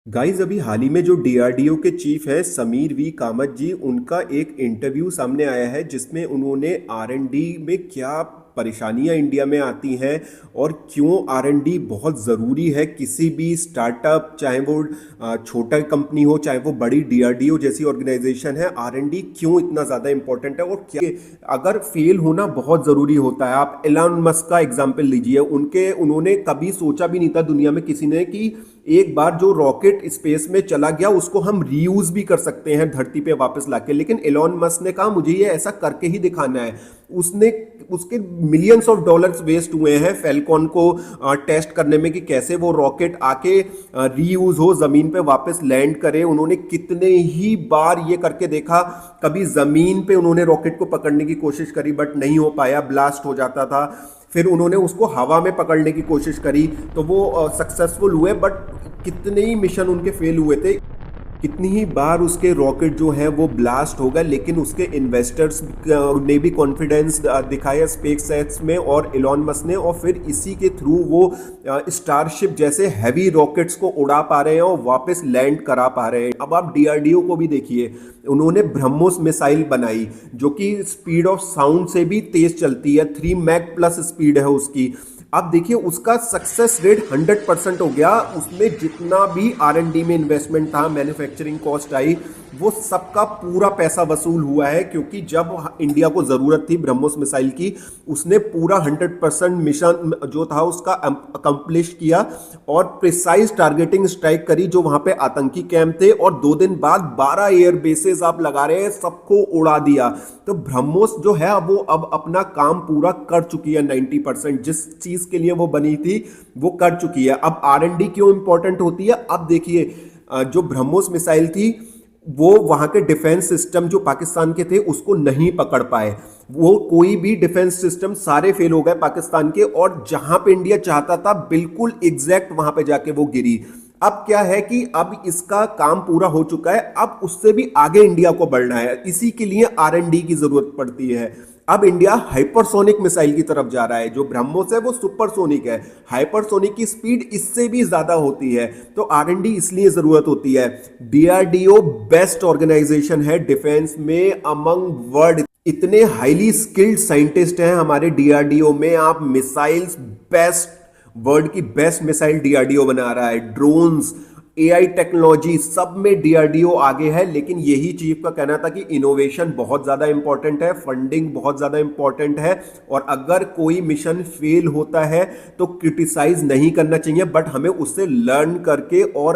Guys अभी हाल ही में जो डीआरडीओ के चीफ है समीर वी कामत जी उनका एक इंटरव्यू सामने आया है जिसमें उन्होंने आरएनडी में क्या परेशानियां इंडिया में आती हैं और क्यों आरएनडी बहुत ज़रूरी है किसी भी स्टार्टअप चाहे वो छोटा कंपनी हो चाहे वो बड़ी डीआरडीओ जैसी ऑर्गेनाइजेशन है आरएनडी क्यों इतना ज़्यादा इंपॉर्टेंट है और क्या अगर फेल होना बहुत ज़रूरी होता है। आप एलन मस्क का एग्जाम्पल लीजिए उन्होंने कभी सोचा भी नहीं था दुनिया में किसी ने कि एक बार जो रॉकेट स्पेस में चला गया उसको हम रीयूज भी कर सकते हैं धरती पे वापस लाके, लेकिन एलोन मस्क ने कहा मुझे ये ऐसा करके ही दिखाना है। उसने उसके मिलियंस ऑफ डॉलर्स वेस्ट हुए हैं फैल्कॉन को टेस्ट करने में कि कैसे वो रॉकेट आके रीयूज हो, जमीन पे वापस लैंड करे। उन्होंने कितने ही बार ये करके देखा, कभी जमीन पे उन्होंने रॉकेट को पकड़ने की कोशिश करी बट नहीं हो पाया, ब्लास्ट हो जाता था। फिर उन्होंने उसको हवा में पकड़ने की कोशिश करी तो वो सक्सेसफुल हुए, बट कितने ही मिशन उनके फेल हुए थे, कितनी ही बार उसके रॉकेट जो है वो ब्लास्ट हो गए। लेकिन उसके इन्वेस्टर्स ने भी कॉन्फिडेंस दिखाया स्पेसएक्स में और एलोन मस्क ने, और फिर इसी के थ्रू वो स्टारशिप जैसे हैवी रॉकेट्स को उड़ा पा रहे हैं और वापस लैंड करा पा रहे हैं। अब आप डीआरडीओ को भी देखिए, उन्होंने ब्रह्मोस मिसाइल बनाई जो कि स्पीड ऑफ साउंड से भी तेज चलती है, 3 मैक प्लस स्पीड है उसकी। अब देखिए उसका सक्सेस रेट 100% हो गया। उसमें जितना भी आरएनडी में इन्वेस्टमेंट था, मैन्युफैक्चरिंग कॉस्ट आई, वो सबका पूरा पैसा वसूल हुआ है, क्योंकि जब इंडिया को ज़रूरत थी ब्रह्मोस मिसाइल की, उसने पूरा 100% मिशन जो था उसका अकम्प्लिश किया और प्रिसाइज टारगेटिंग स्ट्राइक करी जो वहाँ पे आतंकी कैंप थे, और 2 दिन बाद 12 एयर बेसेस आप लगा रहे हैं, सबको उड़ा दिया। तो ब्रह्मोस जो है वो अब अपना काम पूरा कर चुकी है 90%, जिस चीज़ के लिए वो बनी थी वो कर चुकी है। अब आरएनडी क्यों इंपॉर्टेंट होती है? अब देखिए जो ब्रह्मोस मिसाइल थी वो वहां के डिफेंस सिस्टम जो पाकिस्तान के थे उसको नहीं पकड़ पाए। वो कोई भी डिफेंस सिस्टम सारे फेल हो गए पाकिस्तान के, और जहां पे इंडिया चाहता था बिल्कुल एग्जैक्ट वहां पे जाके वो गिरी। अब क्या है कि अब इसका काम पूरा हो चुका है, अब उससे भी आगे इंडिया को बढ़ना है। इसी के लिए आरएनडी की जरूरत पड़ती है। अब इंडिया हाइपरसोनिक मिसाइल की तरफ जा रहा है। जो ब्रह्मोस है वो सुपरसोनिक है, हाइपरसोनिक की स्पीड इससे भी ज्यादा होती है। तो आरएनडी इसलिए जरूरत होती है। डीआरडीओ बेस्ट ऑर्गेनाइजेशन है डिफेंस में अमंग वर्ल्ड। इतने हाईली स्किल्ड साइंटिस्ट हैं हमारे डीआरडीओ में। आप मिसाइल्स बेस्ट, वर्ल्ड की बेस्ट मिसाइल डीआरडीओ बना रहा है। ड्रोन्स, एआई टेक्नोलॉजी, सब में डीआरडीओ आगे है। लेकिन यही चीफ का कहना था कि इनोवेशन बहुत ज़्यादा इंपॉर्टेंट है, फंडिंग बहुत ज़्यादा इंपॉर्टेंट है, और अगर कोई मिशन फेल होता है तो क्रिटिसाइज नहीं करना चाहिए, बट हमें उससे लर्न करके और